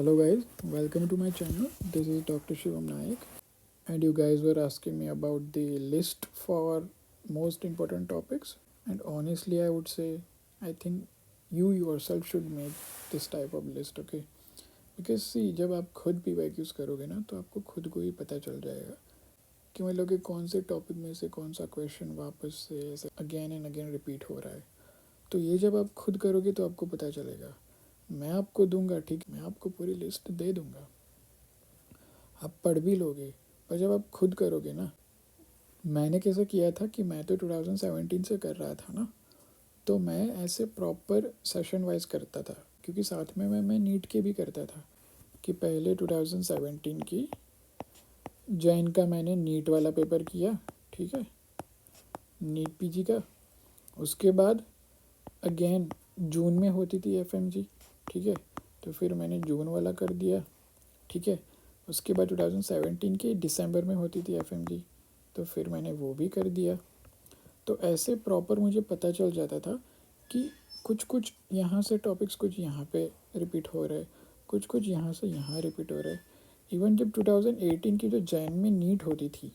Hello guys, welcome to my channel. This is Dr. Shivam Naik, and you guys were asking me about the list for most important topics. And honestly, I would say I think you yourself should make this type of list, okay? Because see, जब आप खुद PYQs करोगे ना तो आपको खुद को ही पता चल जाएगा कि मतलब कि कौन से टॉपिक में से कौन सा क्वेश्चन वापस से ऐसे अगेन एंड अगेन रिपीट हो रहा है। तो ये जब आप खुद करोगे तो आपको पता चलेगा। मैं आपको दूंगा, ठीक, मैं आपको पूरी लिस्ट दे दूंगा, आप पढ़ भी लोगे, पर जब आप खुद करोगे ना, मैंने कैसे किया था कि मैं तो 2017 से कर रहा था ना, तो मैं ऐसे प्रॉपर सेशन वाइज करता था, क्योंकि साथ में मैं नीट के भी करता था कि पहले 2017 की जैन का मैंने नीट वाला पेपर किया, ठीक है, नीट पीजी का। उसके बाद अगेन जून में होती थी एफएमजी, ठीक है, तो फिर मैंने जून वाला कर दिया, ठीक है। उसके बाद 2017 के दिसंबर में होती थी एफएमजी, तो फिर मैंने वो भी कर दिया। तो ऐसे प्रॉपर मुझे पता चल जाता था कि कुछ कुछ यहाँ से टॉपिक्स कुछ यहाँ पे रिपीट हो रहे, कुछ कुछ यहाँ से यहाँ रिपीट हो रहे। इवन जब 2018 की जो जैन में नीट होती थी,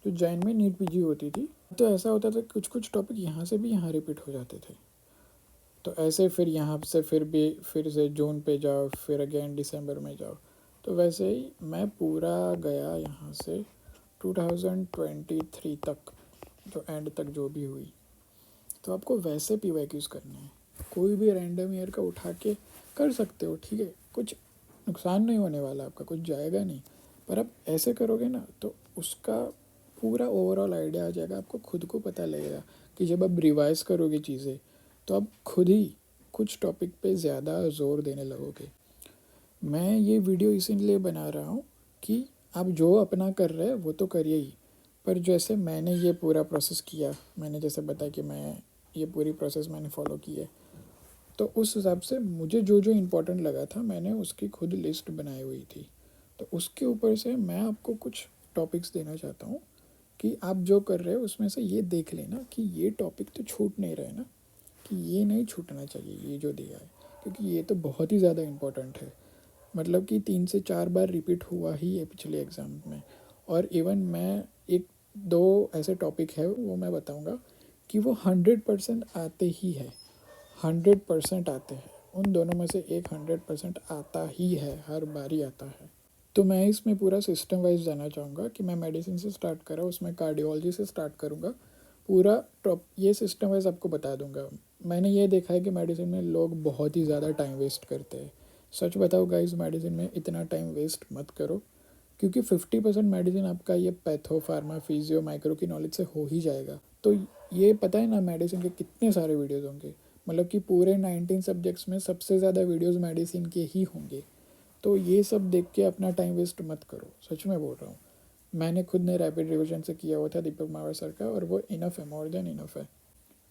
जो जैन में नीट पीजी होती थी, तो ऐसा होता था कुछ कुछ टॉपिक यहाँ से भी यहाँ रिपीट हो जाते थे। तो ऐसे फिर यहाँ से फिर भी फिर से जून पे जाओ, फिर अगेन दिसंबर में जाओ। तो वैसे ही मैं पूरा गया यहाँ से 2023 तक, जो एंड तक जो भी हुई। तो आपको वैसे PYQs करने हैं, कोई भी रैंडम ईयर का उठा के कर सकते हो, ठीक है, कुछ नुकसान नहीं होने वाला, आपका कुछ जाएगा नहीं। पर आप ऐसे करोगे ना तो उसका पूरा ओवरऑल आइडिया आ जाएगा, आपको खुद को पता लगेगा कि जब आप रिवाइज करोगे चीज़ें तो आप खुद ही कुछ टॉपिक पे ज़्यादा ज़ोर देने लगोगे। मैं ये वीडियो इसीलिए बना रहा हूँ कि आप जो अपना कर रहे हैं वो तो करिए ही, पर जैसे मैंने ये पूरा प्रोसेस किया, मैंने जैसे बताया कि मैं ये पूरी प्रोसेस मैंने फॉलो की है, तो उस हिसाब से मुझे जो जो इम्पोर्टेंट लगा था मैंने उसकी खुद लिस्ट बनाई हुई थी। तो उसके ऊपर से मैं आपको कुछ टॉपिक्स देना चाहता हूँ कि आप जो कर रहे हो उसमें से ये देख लेना कि ये टॉपिक तो छूट नहीं रहे ना, कि ये नहीं छूटना चाहिए, ये जो दिया है, क्योंकि ये तो बहुत ही ज़्यादा इम्पोर्टेंट है। मतलब कि 3 से 4 बार रिपीट हुआ ही है पिछले एग्ज़ाम में। और इवन मैं एक दो ऐसे टॉपिक है वो मैं बताऊंगा कि वो 100% आते ही है, 100% आते हैं। उन दोनों में से एक 100% आता ही है, हर बार ही आता है। तो मैं इसमें पूरा सिस्टम वाइज जाना चाहूँगा कि मैं मेडिसिन से स्टार्ट करा, उसमें कार्डियोलॉजी से स्टार्ट करूँगा, पूरा टॉप ये सिस्टम वाइज आपको बता दूंगा। मैंने ये देखा है कि मेडिसिन में लोग बहुत ही ज़्यादा टाइम वेस्ट करते हैं। सच बताओ गाइस, मेडिसिन में इतना टाइम वेस्ट मत करो, क्योंकि 50% मेडिसिन आपका ये पैथो फार्मा फिजियो माइक्रो की नॉलेज से हो ही जाएगा। तो ये पता है ना मेडिसिन के कितने सारे वीडियोज़ होंगे, मतलब कि पूरे 19 सब्जेक्ट्स में सबसे ज़्यादा वीडियोज़ मेडिसिन के ही होंगे। तो ये सब देख के अपना टाइम वेस्ट मत करो, सच में बोल रहा हूँ। मैंने खुद ने रैपिड रिविजन से किया हुआ था दीपक मावर सर का, और वो इनफ है, मोर देन इनफ है।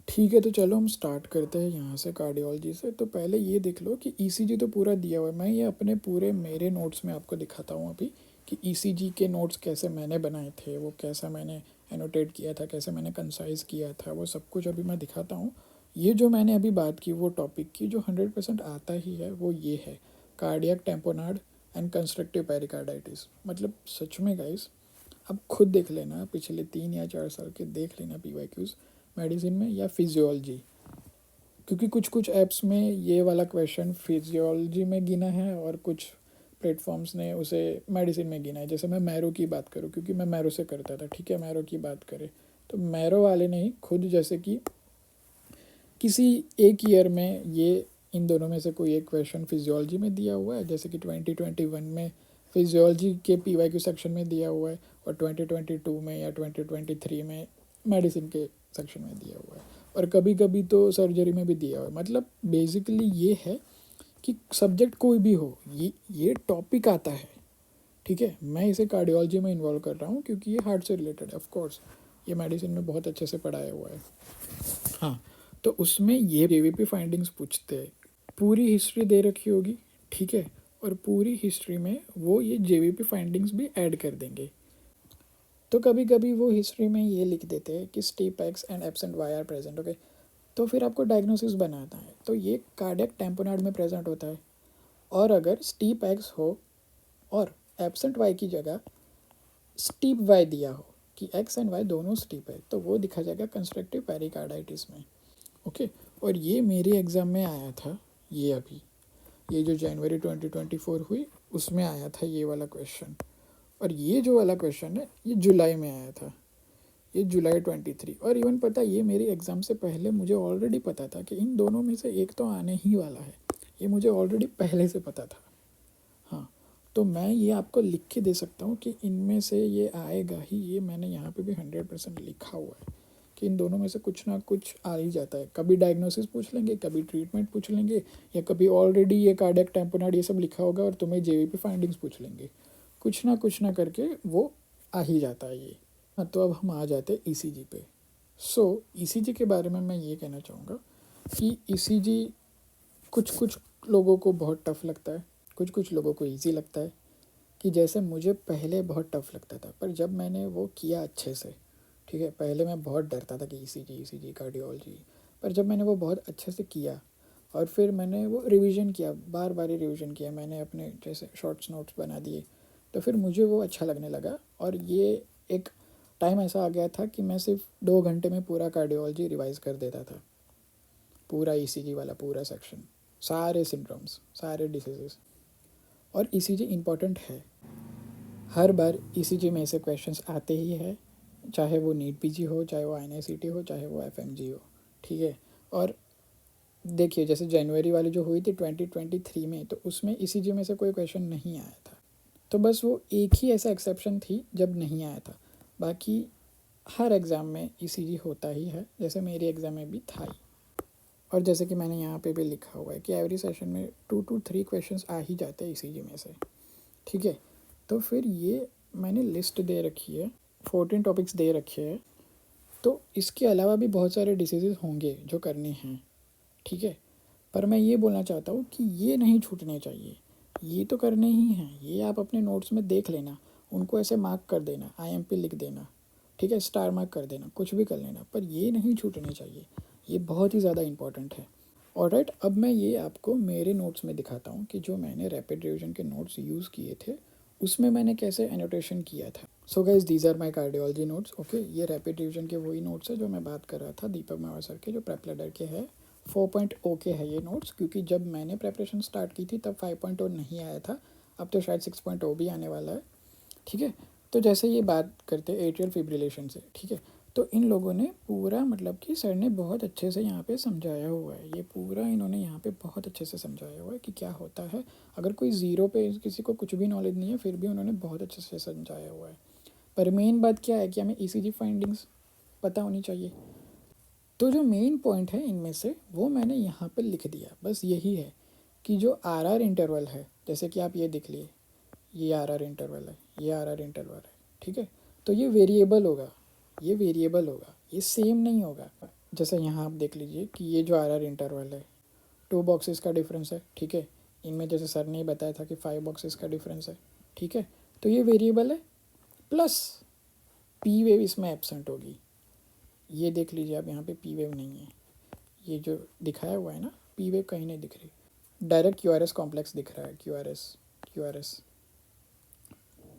ठीक है, तो चलो हम स्टार्ट करते हैं यहाँ से कार्डियोलॉजी से। तो पहले ये देख लो कि ईसीजी तो पूरा दिया हुआ है, मैं ये अपने पूरे मेरे नोट्स में आपको दिखाता हूँ अभी कि ईसीजी के नोट्स कैसे मैंने बनाए थे, वो कैसा मैंने एनोटेट किया था, कैसे मैंने कंसाइज किया था, वो सब कुछ अभी मैं दिखाता हूँ। ये जो मैंने अभी बात की वो टॉपिक की जो 100% आता ही है वो ये है, cardiac tamponade and constructive pericarditis. मतलब सच में गाइस, अब खुद देख लेना, पिछले 3 या 4 साल के देख लेना PYQs मेडिसिन में या फिजियोलॉजी, क्योंकि कुछ कुछ ऐप्स में ये वाला क्वेश्चन फिजियोलॉजी में गिना है और कुछ प्लेटफॉर्म्स ने उसे मेडिसिन में गिना है। जैसे मैं मैरो की बात करूँ, क्योंकि मैं मैरो से करता था, ठीक है, मैरो की बात करें तो मैरो वाले ने ही खुद जैसे कि किसी एक ईयर में ये इन दोनों में से कोई एक क्वेश्चन फिजियोलॉजी में दिया हुआ है, जैसे कि 2021 में फिजियोलॉजी के PYQ सेक्शन में दिया हुआ है, और 2022 में या 2023 में मेडिसिन के सेक्शन में दिया हुआ है, और कभी कभी तो सर्जरी में भी दिया हुआ है। मतलब बेसिकली ये है कि सब्जेक्ट कोई भी हो, ये टॉपिक आता है, ठीक है। मैं इसे कार्डियोलॉजी में इन्वॉल्व कर रहा हूँ क्योंकि ये हार्ट से रिलेटेड है, ऑफकोर्स ये मेडिसिन में बहुत अच्छे से पढ़ाया हुआ है। हाँ, तो उसमें ये JVP फाइंडिंग्स पूछते हैं, पूरी हिस्ट्री दे रखी होगी, ठीक है, और पूरी हिस्ट्री में वो ये JVP फाइंडिंग्स भी ऐड कर देंगे। तो कभी कभी वो हिस्ट्री में ये लिख देते हैं कि steep X and absent Y are present, okay. तो फिर आपको डायग्नोसिस बनाना है, तो ये कार्डियक टेम्पोनाड में प्रेजेंट होता है, और अगर स्टीप एक्स हो और एब्सेंट वाई की जगह स्टीप वाई दिया हो कि एक्स एंड वाई दोनों स्टीप है, तो वो दिखा जाएगा कंस्ट्रक्टिव पेरिकार्डाइटिस में। ओके, और ये मेरे एग्ज़ाम में आया था, ये अभी ये जो जनवरी 2024 हुई उसमें आया था ये वाला क्वेश्चन। और ये जो वाला क्वेश्चन है ये जुलाई में आया था, ये जुलाई 23। और इवन पता, ये मेरी एग्ज़ाम से पहले मुझे ऑलरेडी पता था कि इन दोनों में से एक तो आने ही वाला है, ये मुझे ऑलरेडी पहले से पता था। हाँ, तो मैं ये आपको लिख के दे सकता हूँ कि इनमें से ये आएगा ही, ये मैंने यहाँ पे भी 100% लिखा हुआ है कि इन दोनों में से कुछ ना कुछ आ ही जाता है। कभी डायग्नोसिस पूछ लेंगे, कभी ट्रीटमेंट पूछ लेंगे, या कभी ऑलरेडी ये कार्डियक टैम्पोनाइड ये सब लिखा होगा और तुम्हें जेवीपी फाइंडिंग्स पूछ लेंगे, कुछ ना करके वो आ ही जाता है ये। हाँ, तो अब हम आ जाते हैं ईसीजी पे। सो ईसीजी के बारे में मैं ये कहना चाहूँगा कि ईसीजी कुछ कुछ लोगों को बहुत टफ लगता है, कुछ लोगों को इजी लगता है। कि जैसे मुझे पहले बहुत टफ लगता था, पर जब मैंने वो किया अच्छे से, ठीक है, पहले मैं बहुत डरता था कि ईसीजी कार्डियोलॉजी, पर जब मैंने वो बहुत अच्छे से किया और फिर मैंने वो रिवीजन किया, बार बार ही रिवीजन किया, मैंने अपने जैसे शॉर्ट्स नोट्स बना दिए, तो फिर मुझे वो अच्छा लगने लगा। और ये एक टाइम ऐसा आ गया था कि मैं सिर्फ 2 घंटे में पूरा कार्डियोलॉजी रिवाइज कर देता था, पूरा ईसीजी वाला पूरा सेक्शन, सारे सिंड्रोम्स, सारे डिसीजेस। और ईसीजी इम्पॉर्टेंट है, हर बार ईसीजी में ऐसे क्वेश्चंस आते ही है, चाहे वो नीट पीजी हो, चाहे वो आईएनआईसीटी हो, चाहे वो एफएमजी हो, ठीक है। और देखिए जैसे जनवरी वाली जो हुई थी 2023 में, तो उसमें ईसीजी में से कोई क्वेश्चन नहीं आया था, तो बस वो एक ही ऐसा एक्सेप्शन थी जब नहीं आया था। बाकी हर एग्ज़ाम में ईसीजी होता ही है, जैसे मेरी एग्ज़ाम में भी था ही। और जैसे कि मैंने यहाँ पे भी लिखा हुआ है कि एवरी सेशन में 2 to 3 क्वेश्चंस आ ही जाते हैं ईसीजी में से, ठीक है। तो फिर ये मैंने लिस्ट दे रखी है, 14 टॉपिक्स दे रखे हैं, तो इसके अलावा भी बहुत सारे डिसीज़ेस होंगे जो करने हैं, ठीक है। पर मैं ये बोलना चाहता हूँ कि ये नहीं छूटने चाहिए, ये तो करने ही हैं, ये आप अपने नोट्स में देख लेना, उनको ऐसे मार्क कर देना, आईएमपी लिख देना, ठीक है, स्टार मार्क कर देना, कुछ भी कर लेना, पर ये नहीं छूटने चाहिए, ये बहुत ही ज़्यादा इंपॉर्टेंट है। ऑलराइट, अब मैं ये आपको मेरे नोट्स में दिखाता हूँ कि जो मैंने रैपिड रिवीजन के नोट्स यूज़ किए थे उसमें मैंने कैसे एनोटेशन किया था। So guys, these are my cardiology notes. Okay, ये रैपिड रिवीजन के वही नोट्स है जो मैं बात कर रहा था, दीपक मावर सर के, जो प्रेपलेडर के है, 4.0 के है ये नोट्स, क्योंकि जब मैंने प्रेपरेशन स्टार्ट की थी तब 5.0 नहीं आया था, अब तो शायद 6.0 भी आने वाला है, ठीक है। तो जैसे ये बात करते हैं एट्रियल फिब्रिलेशन से, ठीक है, तो इन लोगों ने पूरा, मतलब कि सर ने बहुत अच्छे से यहाँ पे समझाया हुआ है, ये पूरा इन्होंने यहाँ पे बहुत अच्छे से समझाया हुआ है कि क्या होता है। अगर कोई ज़ीरो पे किसी को कुछ भी नॉलेज नहीं है, फिर भी उन्होंने बहुत अच्छे से समझाया हुआ है। पर मेन बात क्या है कि हमें ईसीजी फाइंडिंग्स पता होनी चाहिए। तो जो मेन पॉइंट है इनमें से वो मैंने यहाँ पर लिख दिया, बस यही है कि जो आर इंटरवल है, जैसे कि आप ये देख लिए, ये आर इंटरवल है, ये आर इंटरवल है, ठीक है। तो ये वेरिएबल होगा, ये वेरिएबल होगा, ये सेम नहीं होगा। जैसे यहाँ आप देख लीजिए कि ये जो आर इंटरवल है, 2 बॉक्सेस का डिफरेंस है, ठीक है। इनमें जैसे सर ने बताया था कि 5 बॉक्सेस का डिफरेंस है, ठीक है। तो ये वेरिएबल है, प्लस पी वेव इसमें एब्सेंट होगी। ये देख लीजिए आप, यहाँ पे पी वेव नहीं है, ये जो दिखाया हुआ है ना, पी वेव कहीं नहीं दिख रही, डायरेक्ट क्यूआरएस कॉम्प्लेक्स दिख रहा है, क्यूआरएस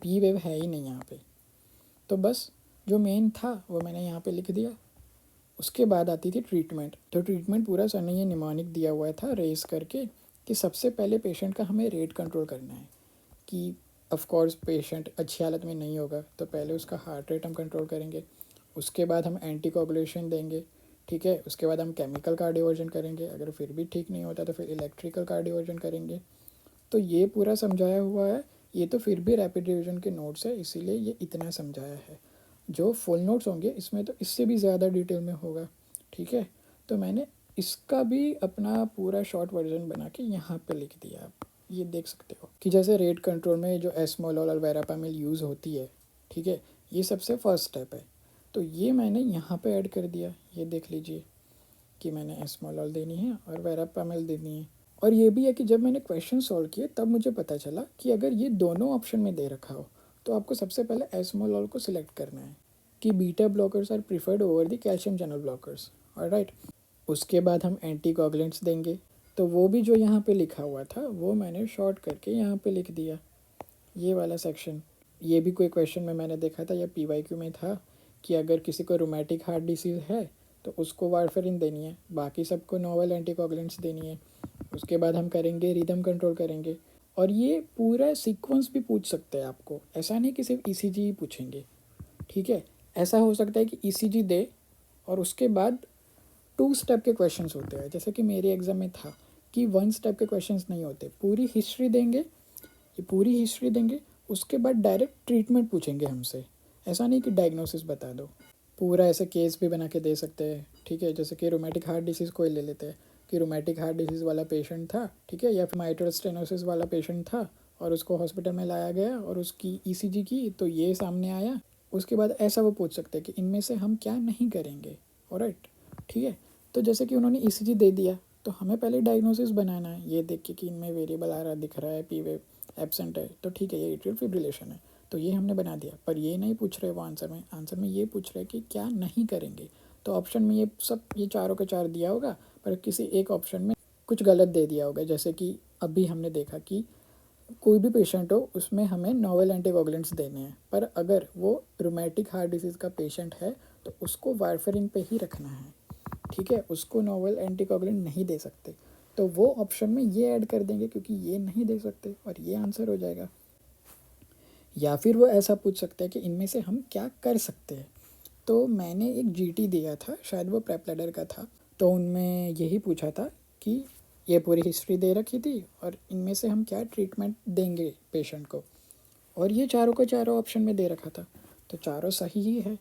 पी वेव है ही नहीं यहाँ पे। तो बस जो मेन था वो मैंने यहाँ पे लिख दिया। उसके बाद आती थी ट्रीटमेंट। तो ट्रीटमेंट पूरा सर ने ये निमोनिक दिया हुआ था रेस करके कि सबसे पहले पेशेंट का हमें रेट कंट्रोल करना है, कि ऑफ कोर्स पेशेंट अच्छी हालत में नहीं होगा तो पहले उसका हार्ट रेट हम कंट्रोल करेंगे, उसके बाद हम एंटीकोगुलेशन देंगे, ठीक है। उसके बाद हम केमिकल कार्डियोवर्जन करेंगे, अगर फिर भी ठीक नहीं होता तो फिर इलेक्ट्रिकल कार्डियोवर्जन करेंगे। तो ये पूरा समझाया हुआ है। ये तो फिर भी रैपिड रिवीजन के नोट्स है, इसीलिए ये इतना समझाया है। जो फुल नोट्स होंगे इसमें तो इससे भी ज़्यादा डिटेल में होगा, ठीक है। तो मैंने इसका भी अपना पूरा शॉर्ट वर्जन बना के यहाँ पे लिख दिया। आप ये देख सकते हो कि जैसे रेट कंट्रोल में जो एस्मोलॉल और वेरापामिल यूज़ होती है, ठीक है, ये सबसे फर्स्ट स्टेप है। तो ये मैंने यहाँ पे ऐड कर दिया, ये देख लीजिए कि मैंने एस्मोलॉल देनी है और वेरापामिल देनी है। और ये भी है कि जब मैंने क्वेश्चन सॉल्व किए तब मुझे पता चला कि अगर ये दोनों ऑप्शन में दे रखा हो तो आपको सबसे पहले एस्मोलॉल को सिलेक्ट करना है कि beta blockers are preferred over the calcium channel blockers, alright. उसके बाद हम एंटीकोगुलेंट्स देंगे, तो वो भी जो यहाँ पे लिखा हुआ था वो मैंने शॉर्ट करके यहाँ पे लिख दिया, ये वाला सेक्शन। ये भी कोई क्वेश्चन में मैंने देखा था या PYQ में था कि अगर किसी को रोमेटिक हार्ट डिसीज़ है तो उसको वारफेरिन देनी है, बाकी सबको नोवेल एंटीकोगुलेंट्स देनी है। उसके बाद हम करेंगे रिदम कंट्रोल करेंगे। और ये पूरा सीक्वेंस भी पूछ सकते हैं आपको, ऐसा नहीं कि सिर्फ ECG ही पूछेंगे, ठीक है। ऐसा हो सकता है कि ECG दे और उसके बाद 2 स्टेप के क्वेश्चंस होते हैं, जैसे कि मेरे एग्ज़ाम में था कि 1 स्टेप के क्वेश्चंस नहीं होते, पूरी हिस्ट्री देंगे, ये पूरी हिस्ट्री देंगे, उसके बाद डायरेक्ट ट्रीटमेंट पूछेंगे हमसे। ऐसा नहीं कि डायग्नोसिस बता दो, पूरा ऐसे केस भी बना के दे सकते हैं, ठीक है। जैसे कि रोमेटिक हार्ट डिसीज़ कोई ले लेते हैं कि रोमेटिक हार्ट डिसीज़ वाला पेशेंट था, ठीक है, या फिर माइट्रल स्टेनोसिस वाला पेशेंट था और उसको हॉस्पिटल में लाया गया और उसकी ECG की तो ये सामने आया। उसके बाद ऐसा वो पूछ सकते हैं कि इनमें से हम क्या नहीं करेंगे, ऑलराइट, ठीक है। तो जैसे कि उन्होंने ECG दे दिया तो हमें पहले डायग्नोसिस बनाना है, ये देख के कि इनमें वेरिएबल आ रहा दिख रहा है, P वेव एब्सेंट है, तो ठीक है ये एट्रियल फिब्रिलेशन है, तो ये हमने बना दिया। पर ये नहीं पूछ रहे वो आंसर में ये पूछ रहे कि क्या नहीं करेंगे। तो ऑप्शन में ये सब, ये चारों का चार दिया होगा, पर किसी एक ऑप्शन में कुछ गलत दे दिया होगा। जैसे कि अभी हमने देखा कि कोई भी पेशेंट हो उसमें हमें नोवेल एंटीकोगुलेंट्स देने हैं, पर अगर वो रोमेटिक हार्ट डिसीज़ का पेशेंट है तो उसको वारफेरिन पे ही रखना है, ठीक है, उसको नोवेल एंटीकोगुलेंट नहीं दे सकते। तो वो ऑप्शन में ये ऐड कर देंगे क्योंकि ये नहीं दे सकते और ये आंसर हो जाएगा। या फिर वो ऐसा पूछ सकते हैं कि इनमें से हम क्या कर सकते हैं। तो मैंने एक GT दिया था, शायद वो प्रेप लैडर का था, तो उनमें यही पूछा था कि ये पूरी हिस्ट्री दे रखी थी और इनमें से हम क्या ट्रीटमेंट देंगे पेशेंट को, और ये चारों का चारों ऑप्शन में दे रखा था। तो चारों सही ही है,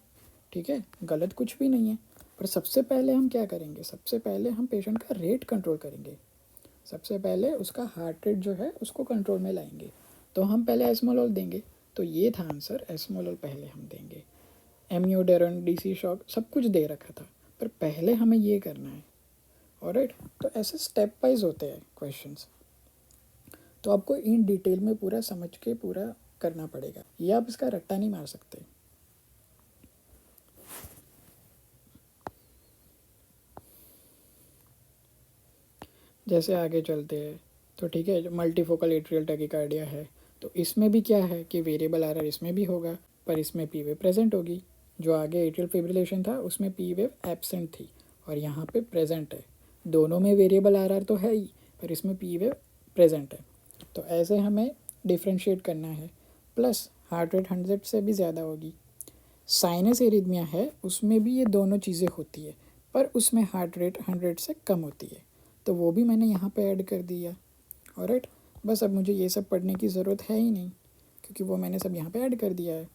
ठीक है, गलत कुछ भी नहीं है। पर सबसे पहले हम क्या करेंगे, सबसे पहले हम पेशेंट का रेट कंट्रोल करेंगे, सबसे पहले उसका हार्ट रेट जो है उसको कंट्रोल में लाएंगे। तो हम पहले एस्मोलॉल देंगे, तो ये था आंसर, एस्मोलॉल पहले हम देंगे। एम्यूडेरन, DC शॉक सब कुछ दे रखा था, पर पहले हमें ये करना है, ऑलराइट। तो ऐसे स्टेप वाइज होते हैं क्वेश्चंस, तो आपको इन डिटेल में पूरा समझ के पूरा करना पड़ेगा, ये आप इसका रट्टा नहीं मार सकते। जैसे आगे चलते हैं तो ठीक है, जो मल्टीफोकल एट्रियल टैकिकार्डिया है तो इसमें भी क्या है कि वेरिएबल RR इसमें भी होगा, पर इसमें P वेव प्रेजेंट होगी। जो आगे एट्रियल फिब्रिलेशन था उसमें P वेव एब्सेंट थी और यहाँ पे प्रेजेंट है। दोनों में वेरिएबल RR तो है ही, पर इसमें P वेव प्रेजेंट है। तो ऐसे हमें डिफ्रेंशिएट करना है। प्लस हार्ट रेट 100 से भी ज़्यादा होगी। साइनस एरिथमिया है उसमें भी ये दोनों चीज़ें होती है, पर उसमें हार्ट रेट 100 से कम होती है, तो वो भी मैंने यहाँ पे ऐड कर दिया, ऑलराइट। बस अब मुझे ये सब पढ़ने की ज़रूरत है ही नहीं क्योंकि वो मैंने सब यहाँ पे ऐड कर दिया है।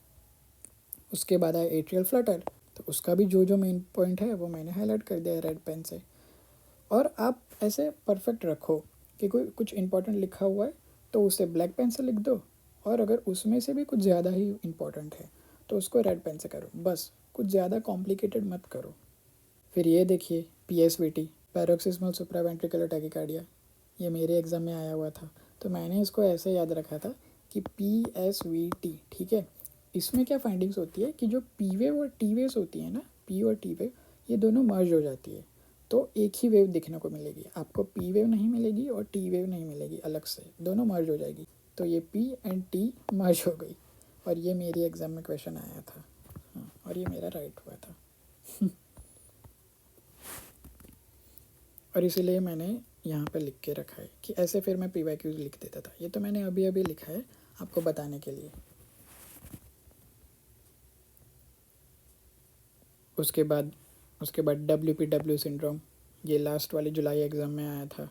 उसके बाद आया एट्रियल फ्लटर, तो उसका भी जो जो मेन पॉइंट है वो मैंने हाईलाइट कर दिया है रेड पेन से। और आप ऐसे परफेक्ट रखो कि कोई कुछ इंपॉर्टेंट लिखा हुआ है तो उसे ब्लैक पेन से लिख दो, और अगर उसमें से भी कुछ ज़्यादा ही इंपॉर्टेंट है तो उसको रेड पेन से करो, बस कुछ ज़्यादा कॉम्प्लिकेटेड मत करो। फिर ये देखिए PSVT, पैरोक्सिस्मल सुप्रावेंट्रिकुलर टैकिकार्डिया, ये मेरे एग्ज़ाम में आया हुआ था, तो मैंने इसको ऐसे याद रखा था कि PSVT, ठीक है। इसमें क्या फाइंडिंग्स होती है कि जो P वेव और T वेव्स होती है ना, P और T वेव ये दोनों मर्ज हो जाती है, तो एक ही वेव देखने को मिलेगी आपको, P वेव नहीं मिलेगी और T वेव नहीं मिलेगी अलग से, दोनों मर्ज हो जाएगी। तो ये P एंड T मर्ज हो गई, और ये मेरी एग्ज़ाम में क्वेश्चन आया था, हाँ, और ये मेरा राइट हुआ था। और इसीलिए मैंने यहाँ पे लिख के रखा है कि ऐसे फिर मैं PYQs लिख देता था। ये तो मैंने अभी अभी लिखा है आपको बताने के लिए। उसके बाद WPW सिंड्रोम, ये लास्ट वाले जुलाई एग्ज़ाम में आया था।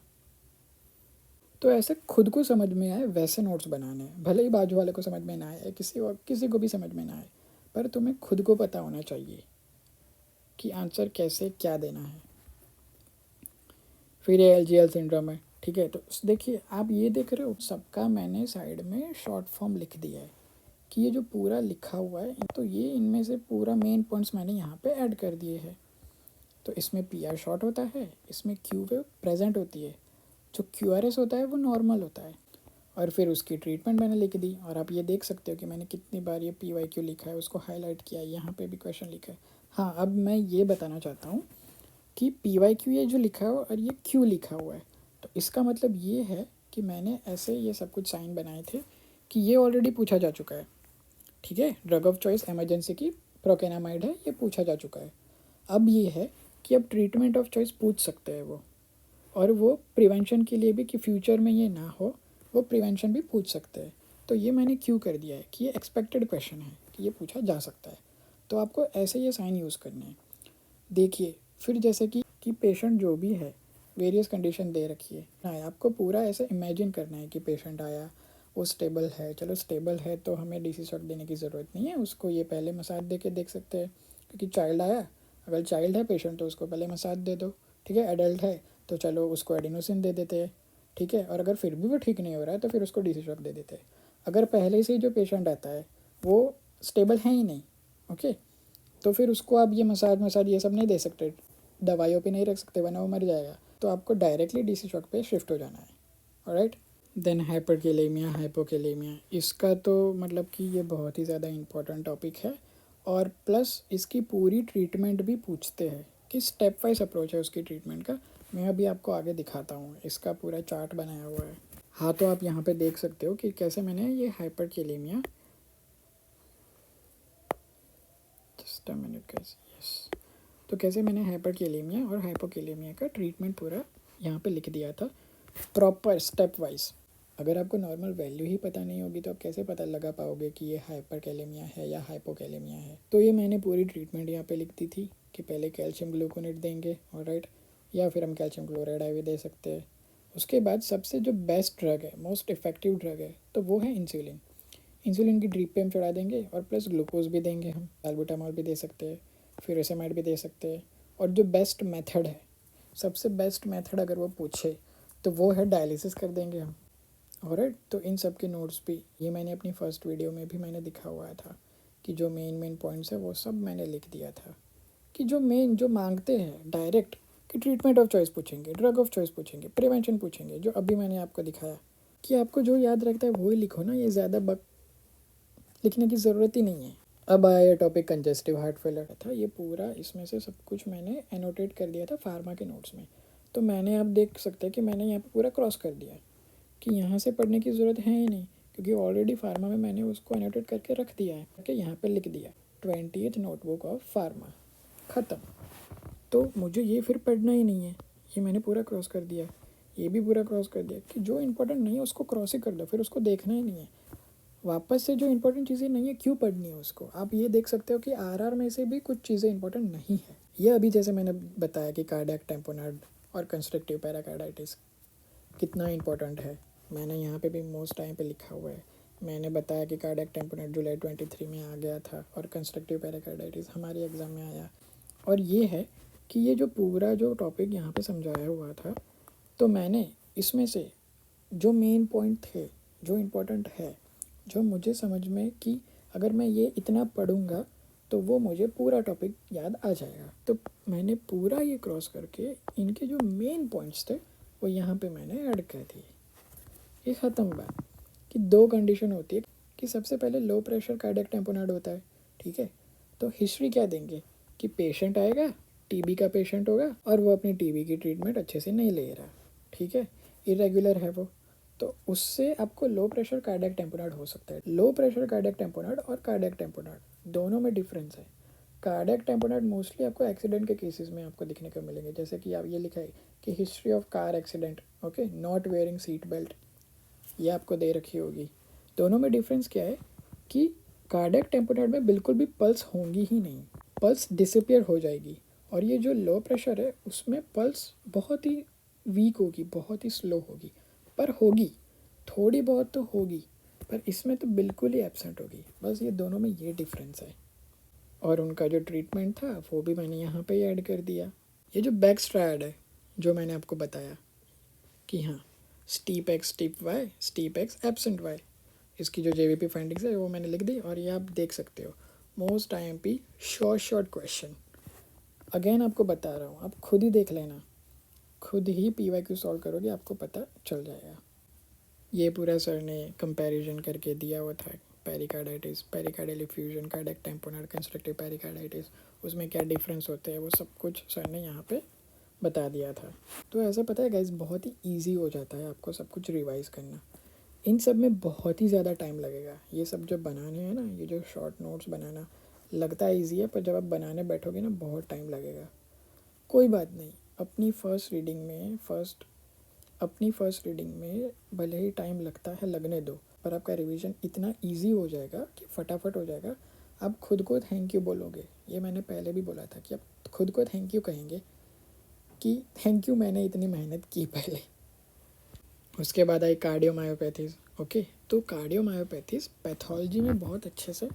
तो ऐसे खुद को समझ में आए वैसे नोट्स बनाने हैं, भले ही बाजू वाले को समझ में ना आए, किसी को भी समझ में ना आए, पर तुम्हें खुद को पता होना चाहिए कि आंसर कैसे क्या देना है। फिर ये LGL सिंड्रोम है, ठीक है। तो देखिए आप ये देख रहे हो, सबका मैंने साइड में शॉर्ट फॉर्म लिख दिया है कि ये जो पूरा लिखा हुआ है, तो ये इनमें से पूरा मेन पॉइंट्स मैंने यहाँ पे ऐड कर दिए हैं। तो इसमें PR शॉर्ट होता है, इसमें Q वेव प्रेजेंट होती है, जो QRS होता है वो नॉर्मल होता है, और फिर उसकी ट्रीटमेंट मैंने लिख दी। और आप ये देख सकते हो कि मैंने कितनी बार ये PYQ लिखा है, उसको हाईलाइट किया है, यहाँ पे भी क्वेश्चन लिखा है। हाँ, अब मैं ये बताना चाहता हूँ कि PYQ ये जो लिखा है और ये क्यों लिखा हुआ है। तो इसका मतलब ये है कि मैंने ऐसे ये सब कुछ साइन बनाए थे कि ये ऑलरेडी पूछा जा चुका है, ठीक है। ड्रग ऑफ चॉइस इमरजेंसी की प्रोकेनामाइड है, ये पूछा जा चुका है। अब ये है कि अब ट्रीटमेंट ऑफ चॉइस पूछ सकते हैं वो, और वो प्रिवेंशन के लिए भी कि फ्यूचर में ये ना हो, वो प्रिवेंशन भी पूछ सकते हैं। तो ये मैंने क्यों कर दिया है कि ये एक्सपेक्टेड क्वेश्चन है कि ये पूछा जा सकता है। तो आपको ऐसे ये साइन यूज़ करने हैं। देखिए फिर जैसे कि पेशेंट जो भी है, वेरियस कंडीशन दे रखी है ना, आपको पूरा ऐसे इमेजिन करना है कि पेशेंट आया, वो स्टेबल है। चलो स्टेबल है तो हमें डीसी शॉक देने की ज़रूरत नहीं है, उसको ये पहले मसाज दे के देख सकते हैं। क्योंकि चाइल्ड आया, अगर चाइल्ड है पेशेंट तो उसको पहले मसाज दे दो, ठीक है। एडल्ट है तो चलो उसको एडिनोसिन दे देते हैं, ठीक है। और अगर फिर भी वो ठीक नहीं हो रहा है तो फिर उसको डीसी शॉक दे देते हैं। अगर पहले से ही जो पेशेंट आता है वो स्टेबल है ही नहीं, ओके, तो फिर उसको आप ये मसाज ये सब नहीं दे सकते, दवाइयों पे नहीं रख सकते वरना वो मर जाएगा। तो आपको डायरेक्टली डीसी शॉक पे शिफ्ट हो जाना है, ऑलराइट। देन हाइपरकेलेमिया, हाइपोकेलेमिया, इसका तो मतलब कि ये बहुत ही ज़्यादा इम्पोर्टेंट टॉपिक है। और प्लस इसकी पूरी ट्रीटमेंट भी पूछते हैं कि स्टेप वाइज अप्रोच है उसकी ट्रीटमेंट का। मैं अभी आपको आगे दिखाता हूँ, इसका पूरा चार्ट बनाया हुआ है। हाँ, तो आप यहाँ पे देख सकते हो कि कैसे मैंने ये hyperkalaemia, just a minute guys, yes, तो कैसे मैंने हाइपरकेलेमिया और हाइपोकेलेमिया का ट्रीटमेंट पूरा यहाँ पे लिख दिया था प्रॉपर स्टेप वाइज। अगर आपको नॉर्मल वैल्यू ही पता नहीं होगी तो आप कैसे पता लगा पाओगे कि ये हाइपरकेलेमिया है या हाइपोकेलेमिया है। तो ये मैंने पूरी ट्रीटमेंट यहाँ पे लिख दी थी कि पहले कैल्शियम ग्लूकोनेट देंगे, ऑलराइट, या फिर हम कैल्शियम क्लोराइड आई भी दे सकते हैं। उसके बाद सबसे जो बेस्ट ड्रग है, मोस्ट इफेक्टिव ड्रग है, तो वो है इंसुलिन। इंसुलिन की ड्रिप पे हम चढ़ा देंगे और प्लस ग्लूकोज भी देंगे, हम साल्बुटामॉल भी दे सकते हैं, फ्यूरासेमाइड भी दे सकते हैं। और जो बेस्ट मेथड है, सबसे बेस्ट मेथड अगर वो पूछे तो वो है डायलिसिस कर देंगे हम, ऑलराइट। तो इन सब के नोट्स भी ये मैंने अपनी फर्स्ट वीडियो में भी मैंने दिखा हुआ था कि जो मेन पॉइंट्स है वो सब मैंने लिख दिया था कि जो मांगते हैं डायरेक्ट कि ट्रीटमेंट ऑफ चॉइस पूछेंगे, ड्रग ऑफ चॉइस पूछेंगे, प्रिवेंशन पूछेंगे, जो अभी मैंने आपको दिखाया कि आपको जो याद रखता है वही लिखो ना, ये ज़्यादा बक लिखने की ज़रूरत ही नहीं है। अब आया टॉपिक कंजेस्टिव हार्ट फेलर था, ये पूरा इसमें से सब कुछ मैंने एनोटेट कर दिया था फार्मा के नोट्स में। तो मैंने, आप देख सकते हैं कि मैंने यहाँ पे पूरा क्रॉस कर दिया कि यहाँ से पढ़ने की ज़रूरत है ही नहीं, क्योंकि ऑलरेडी फार्मा में मैंने उसको एनोटेट करके रख दिया है, कि यहाँ पे लिख दिया 20th नोटबुक ऑफ फार्मा, ख़त्म। तो मुझे ये फिर पढ़ना ही नहीं है, ये मैंने पूरा क्रॉस कर दिया, ये भी पूरा क्रॉस कर दिया कि जो इंपॉर्टेंट नहीं है उसको क्रॉस ही कर दो, फिर उसको देखना ही नहीं है। वापस से जो इंपॉर्टेंट चीज़ें नहीं है क्यों पढ़नी है उसको। आप ये देख सकते हो कि आरआर में से भी कुछ चीज़ें इंपॉर्टेंट नहीं है। ये अभी जैसे मैंने बताया कि कार्डियक टेम्पोनार्ड और कंस्ट्रक्टिव पैराकार्डाइटिस कितना इंपॉर्टेंट है, मैंने यहाँ पे भी मोस्ट टाइम पे लिखा हुआ है। मैंने बताया कि कार्डियक टेम्पोनार्ड जुलाई 23 में आ गया था और कंस्ट्रक्टिव पैराकार्डाइटिस हमारे एग्ज़ाम में आया। और ये है कि ये जो पूरा जो टॉपिक यहाँ पे समझाया हुआ था, तो मैंने इसमें से जो मेन पॉइंट थे, जो इम्पोर्टेंट है, जो मुझे समझ में कि अगर मैं ये इतना पढ़ूँगा तो वो मुझे पूरा टॉपिक याद आ जाएगा, तो मैंने पूरा ये क्रॉस करके इनके जो मेन पॉइंट्स थे वो यहाँ पे मैंने ऐड कर दिए। ये ख़त्म बात कि दो कंडीशन होती है कि सबसे पहले लो प्रेशर कार्डियक टेम्पोनार्ड होता है, ठीक है। तो हिस्ट्री क्या देंगे कि पेशेंट आएगा, टीबी का पेशेंट होगा और वो अपनी टीबी की ट्रीटमेंट अच्छे से नहीं ले रहा, ठीक है, इरेगुलर है वो, तो उससे आपको लो प्रेशर कार्डियक टेम्पोनार्ड हो सकता है। लो प्रेशर कार्डियक टेम्पोनार्ड और कार्डियक टेम्पोनार्ड दोनों में डिफरेंस है। कार्डियक टेम्पोनार्ड मोस्टली आपको एक्सीडेंट के केसेस में आपको दिखने को मिलेंगे, जैसे कि आप ये लिखा है कि history of car accident, okay, not wearing seat belt, ये आपको दे रखी होगी। दोनों में डिफरेंस क्या है कि कार्डियक टेम्पोनार्ड में बिल्कुल भी पल्स होंगी ही नहीं, पल्स डिसअपियर हो जाएगी। और ये जो लो प्रेशर है उसमें पल्स बहुत ही वीक होगी, बहुत ही स्लो होगी, पर होगी, थोड़ी बहुत तो होगी, पर इसमें तो बिल्कुल ही एब्सेंट होगी। बस ये दोनों में ये डिफरेंस है। और उनका जो ट्रीटमेंट था वो भी मैंने यहाँ पे ही ऐड कर दिया। ये जो बैक्स ट्रायड है जो मैंने आपको बताया कि हाँ, steep X steep Y, steep X absent Y, इसकी जो जेवीपी फाइंडिंग्स है वो मैंने लिख दी। और ये आप देख सकते हो most IMP short question. Again आपको बता रहा हूँ, आप खुद ही देख लेना, खुद ही पीवाईक्यू सॉल्व करोगे आपको पता चल जाएगा। ये पूरा सर ने कंपैरिजन करके दिया हुआ था, pericarditis, pericardial effusion, cardiac tamponade, constrictive pericarditis, उसमें क्या डिफरेंस होते हैं वो सब कुछ सर ने यहाँ पे बता दिया था। तो ऐसा पता है गाइस, बहुत ही ईजी हो जाता है आपको सब कुछ रिवाइज़ करना। इन सब में बहुत ही ज़्यादा टाइम लगेगा। ये सब जब बनाने हैं ना, ये जो शॉर्ट नोट्स बनाना लगता है ईजी है, पर जब आप बनाने बैठोगे ना बहुत टाइम लगेगा। कोई बात नहीं, अपनी फर्स्ट रीडिंग में भले ही टाइम लगता है, लगने दो, पर आपका रिवीजन इतना इजी हो जाएगा कि फटाफट हो जाएगा। आप खुद को थैंक यू बोलोगे। ये मैंने पहले भी बोला था कि आप खुद को थैंक यू कहेंगे कि थैंक यू, मैंने इतनी मेहनत की पहले। उसके बाद आई कार्डियोमायोपैथीज़। ओके, तो कार्डियोमायोपैथीज़ पैथोलॉजी में बहुत अच्छे से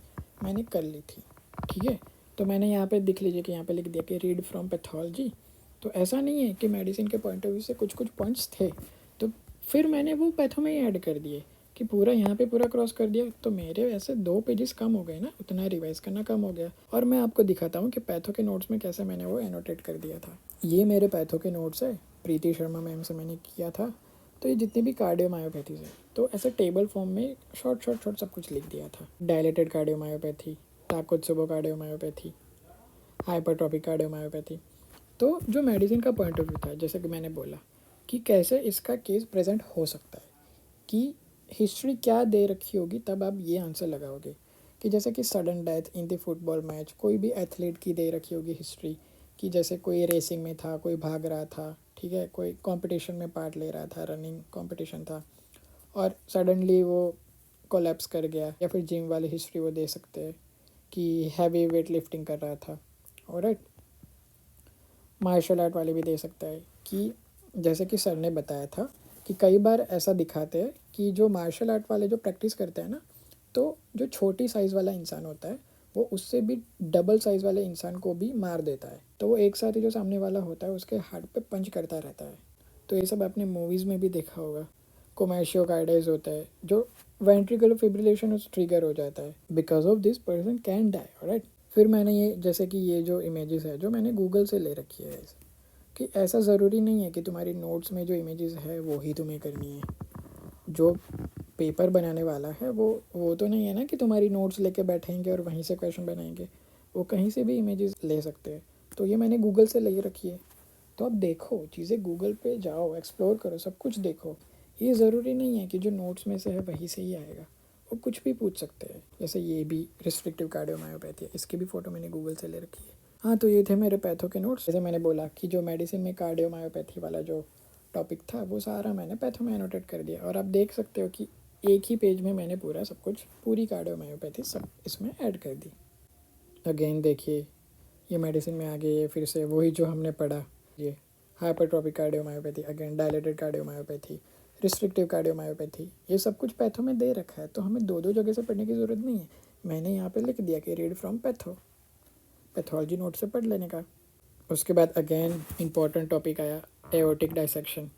मैंने कर ली थी। ठीक है, तो मैंने यहाँ पे दिख लीजिए कि यहाँ पे लिख दिया कि रीड फ्रॉम पैथोलॉजी। तो ऐसा नहीं है कि मेडिसिन के पॉइंट ऑफ व्यू से कुछ कुछ पॉइंट्स थे, तो फिर मैंने वो पैथो में ही ऐड कर दिए कि पूरा यहाँ पे पूरा क्रॉस कर दिया। तो मेरे वैसे 2 पेजेस कम हो गए ना, उतना रिवाइज करना कम हो गया। और मैं आपको दिखाता हूँ कि पैथो के नोट्स में कैसे मैंने वो एनोटेट कर दिया था। ये मेरे पैथो के नोट्स है, प्रीति शर्मा मैम से मैंने किया था। तो ये जितनी भी कार्डियोमायोपैथीज है, तो ऐसे टेबल फॉर्म में शॉर्ट सब कुछ लिख दिया था। Dilated cardiomyopathy, takotsubo cardiomyopathy, hypertrophic cardiomyopathy. तो जो मेडिसिन का पॉइंट ऑफ व्यू था, जैसे कि मैंने बोला कि कैसे इसका केस प्रेजेंट हो सकता है, कि हिस्ट्री क्या दे रखी होगी, तब आप ये आंसर लगाओगे कि जैसे कि sudden death in the football match, कोई भी एथलीट की दे रखी होगी हिस्ट्री, कि जैसे कोई रेसिंग में था, कोई भाग रहा था, ठीक है, कोई कंपटीशन में पार्ट ले रहा था, रनिंग कंपटीशन था, और सडनली वो कोलैप्स कर गया। या फिर जिम वाली हिस्ट्री वो दे सकते हैं कि हैवी वेट लिफ्टिंग कर रहा था। ऑलराइट, मार्शल आर्ट वाले भी दे सकता है कि जैसे कि सर ने बताया था कि कई बार ऐसा दिखाते हैं कि जो मार्शल आर्ट वाले जो प्रैक्टिस करते हैं ना, तो जो छोटी साइज़ वाला इंसान होता है वो उससे भी डबल साइज़ वाले इंसान को भी मार देता है। तो वो एक साथ ही जो सामने वाला होता है उसके हार्ट पे पंच करता रहता है। तो ये सब आपने मूवीज़ में भी देखा होगा। कोमर्शियो कार्डाइज होता है, जो वेंट्रिकुलर फिब्रिलेशन उस ट्रिगर हो जाता है, because of this person can die. Right, फिर मैंने ये जैसे कि ये जो इमेजेस है जो मैंने गूगल से ले रखी है, कि ऐसा ज़रूरी नहीं है कि तुम्हारी नोट्स में जो इमेजेस है वो ही तुम्हें करनी है। जो पेपर बनाने वाला है वो तो नहीं है ना कि तुम्हारी नोट्स लेके बैठेंगे और वहीं से क्वेश्चन बनाएंगे। वो कहीं से भी इमेजेस ले सकते हैं। तो ये मैंने गूगल से ले रखी है। तो आप देखो चीज़ें, गूगल पे जाओ, एक्सप्लोर करो, सब कुछ देखो। ये ज़रूरी नहीं है कि जो नोट्स में से है वहीं से ही आएगा। वो कुछ भी पूछ सकते हैं। जैसे ये भी रिस्ट्रिक्टिव कार्डियोमायोपैथी है, इसकी भी फ़ोटो मैंने गूगल से ले रखी है। हाँ, तो ये थे मेरे पैथो के नोट्स। जैसे मैंने बोला कि जो मेडिसिन में कार्डियोमायोपैथी वाला जो टॉपिक था वो सारा मैंने पैथो में एनोटेट कर दिया। और आप देख सकते हो कि एक ही पेज में मैंने पूरा सब कुछ, पूरी कार्डियोमायोपैथी सब इसमें ऐड कर दी। अगेन देखिए, ये मेडिसिन में आ गई है फिर से वही जो हमने पढ़ा। ये हाइपरट्रॉपिक cardiomyopathy, again dilated cardiomyopathy, restrictive cardiomyopathy, ये सब कुछ पैथो में दे रखा है। तो हमें दो दो जगह से पढ़ने की ज़रूरत नहीं है। मैंने यहाँ पे लिख दिया कि read from patho, pathology note से पढ़ लेने का। उसके बाद अगेन इम्पॉर्टेंट टॉपिक आया, एओर्टिक डाइसेक्शन।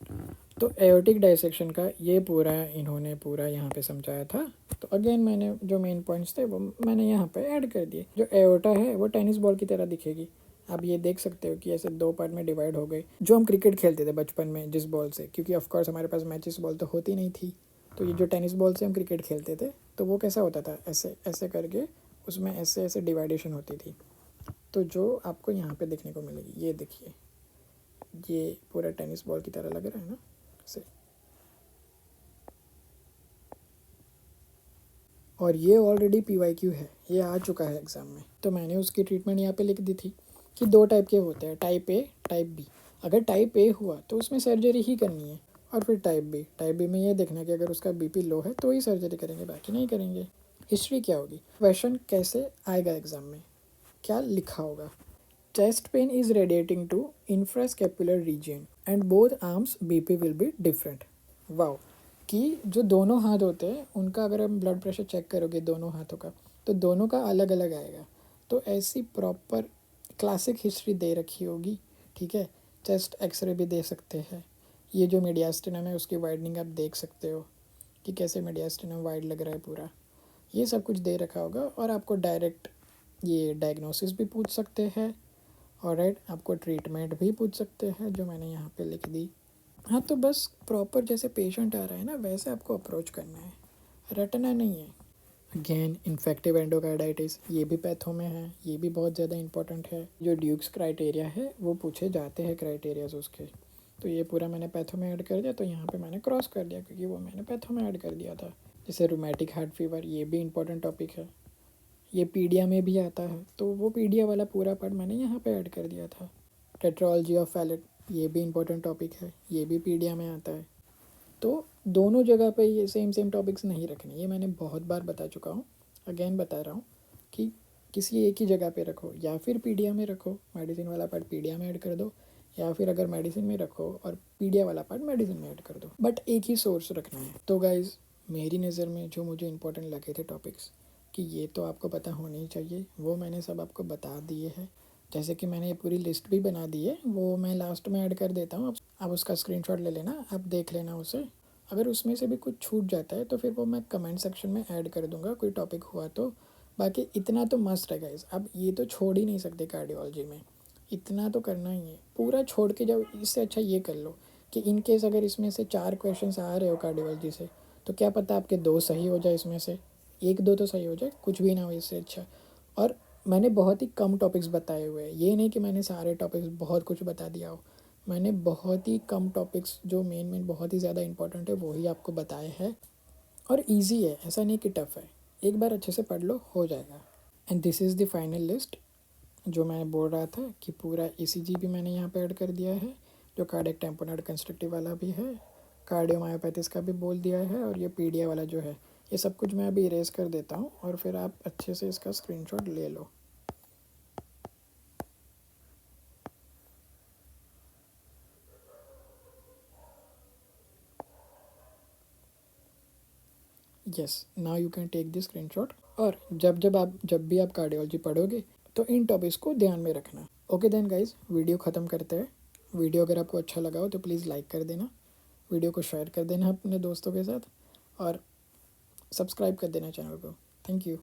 तो एओर्टिक डाइसेक्शन का ये पूरा इन्होंने पूरा यहाँ पे समझाया था। तो अगेन मैंने जो मेन पॉइंट्स थे वो मैंने यहाँ पे ऐड कर दिए। जो एओर्टा है वो टेनिस बॉल की तरह दिखेगी। आप ये देख सकते हो कि ऐसे 2 पार्ट में डिवाइड हो गई, जो हम क्रिकेट खेलते थे बचपन में जिस बॉल से, क्योंकि ऑफकोर्स हमारे पास मैचिस बॉल तो होती नहीं थी। तो ये जो टेनिस बॉल से हम क्रिकेट खेलते थे, तो वो कैसा होता था, ऐसे ऐसे करके उसमें ऐसे ऐसे डिवाइडेशन होती थी। तो जो आपको यहाँ पे देखने को मिलेगी, ये देखिए, ये पूरा टेनिस बॉल की तरह लग रहा है ना से। और ये ऑलरेडी PYQ है, ये आ चुका है एग्ज़ाम में। तो मैंने उसकी ट्रीटमेंट यहाँ पे लिख दी थी कि 2 टाइप के होते हैं, टाइप ए, टाइप बी। अगर टाइप ए हुआ तो उसमें सर्जरी ही करनी है। और फिर टाइप बी में ये देखना है कि अगर उसका BP लो है तो ही सर्जरी करेंगे, बाकी नहीं करेंगे। हिस्ट्री क्या होगी, क्वेश्चन कैसे आएगा एग्ज़ाम में, क्या लिखा होगा। Chest pain is radiating to infrascapular region and both arms BP will be different. Wow, कि जो दोनों हाथ होते हैं उनका अगर हम ब्लड प्रेशर चेक करोगे दोनों हाथों का, तो दोनों का अलग अलग आएगा। तो ऐसी प्रॉपर क्लासिक हिस्ट्री दे रखी होगी। ठीक है, चेस्ट एक्सरे भी दे सकते हैं। ये जो मीडियास्टिनम है उसकी वाइडनिंग आप देख सकते हो कि कैसे मीडियास्टिनम वाइड लग रहा है पूरा। ये सब कुछ दे रखा होगा। और आपको डायरेक्ट ये डायग्नोसिस भी पूछ सकते हैं, और राइट, आपको ट्रीटमेंट भी पूछ सकते हैं, जो मैंने यहाँ पे लिख दी। हाँ, तो बस प्रॉपर जैसे पेशेंट आ रहा है ना वैसे आपको अप्रोच करना है, रटना नहीं है। अगेन इन्फेक्टिव एंडोकार्डाइटिस, ये भी पैथो में है, ये भी बहुत ज़्यादा इंपॉर्टेंट है। जो ड्यूक्स क्राइटेरिया है वो पूछे जाते हैं क्राइटेरियाज उसके, तो ये पूरा मैंने पैथो में ऐड कर दिया, तो यहाँ पे मैंने क्रॉस कर दिया क्योंकि वो मैंने पैथो में ऐड कर दिया था। जैसे रूमेटिक हार्ट फीवर, ये भी इंपॉर्टेंट टॉपिक है, ये पीडिया में भी आता है, तो वो पीडिया वाला पूरा पार्ट मैंने यहाँ पे ऐड कर दिया था। टेट्रोलॉजी ऑफ फैलेट, ये भी इंपॉर्टेंट टॉपिक है, ये भी पीडिया में आता है। तो दोनों जगह पे ये सेम सेम टॉपिक्स नहीं रखने, ये मैंने बहुत बार बता चुका हूँ, अगेन बता रहा हूँ कि किसी एक ही जगह पे रखो, या फिर पीडिया में रखो, मेडिसिन वाला पार्ट पीडिया में ऐड कर दो, या फिर अगर मेडिसिन में रखो और पीडिया वाला पार्ट मेडिसिन में ऐड कर दो, बट एक ही सोर्स रखना है। तो गाइज मेरी नज़र में जो मुझे इंपॉर्टेंट लगे थे टॉपिक्स कि ये तो आपको पता होने ही चाहिए, वो मैंने सब आपको बता दिए हैं। जैसे कि मैंने ये पूरी लिस्ट भी बना दी है, वो मैं लास्ट में ऐड कर देता हूँ, आप उसका स्क्रीनशॉट ले लेना, आप देख लेना उसे। अगर उसमें से भी कुछ छूट जाता है तो फिर वो मैं कमेंट सेक्शन में ऐड कर दूंगा, कोई टॉपिक हुआ तो। बाकी इतना तो मस्ट है गाइस, अब ये तो छोड़ ही नहीं सकते कार्डियोलॉजी में, इतना तो करना ही है। पूरा छोड़ के जाओ, इससे अच्छा ये कर लो कि इन केस अगर इसमें से 4 क्वेश्चंस आ रहे हो कार्डियोलॉजी से, तो क्या पता आपके 2 सही हो जाए, इसमें से 1-2 तो सही हो जाए, कुछ भी ना हो इससे अच्छा। और मैंने बहुत ही कम टॉपिक्स बताए हुए हैं, ये नहीं कि मैंने सारे टॉपिक्स बहुत कुछ बता दिया हो, मैंने बहुत ही कम टॉपिक्स जो मेन बहुत ही ज़्यादा इंपॉर्टेंट है वही आपको बताए हैं। और इजी है, ऐसा नहीं कि टफ़ है, एक बार अच्छे से पढ़ लो, हो जाएगा। And this is the final list जो मैं बोल रहा था कि पूरा ECG भी मैंने यहाँ पे ऐड कर दिया है, जो कार्डियक टैम्पोनेट कंस्ट्रक्टिव वाला भी है, कार्डियोमायोपैथिस का भी बोल दिया है, और ये पीडिया वाला जो है, ये सब कुछ मैं अभी इरेज कर देता हूँ और फिर आप अच्छे से इसका स्क्रीनशॉट ले लो। Yes, now you can take this screenshot. और जब भी आप कार्डियोलॉजी पढ़ोगे तो इन टॉपिक्स को ध्यान में रखना। ओके देन गाइज, वीडियो ख़त्म करते हैं। वीडियो अगर आपको अच्छा लगा हो तो प्लीज़ लाइक कर देना, वीडियो को शेयर कर देना अपने दोस्तों के साथ, और सब्सक्राइब कर देना चैनल को। Thank you.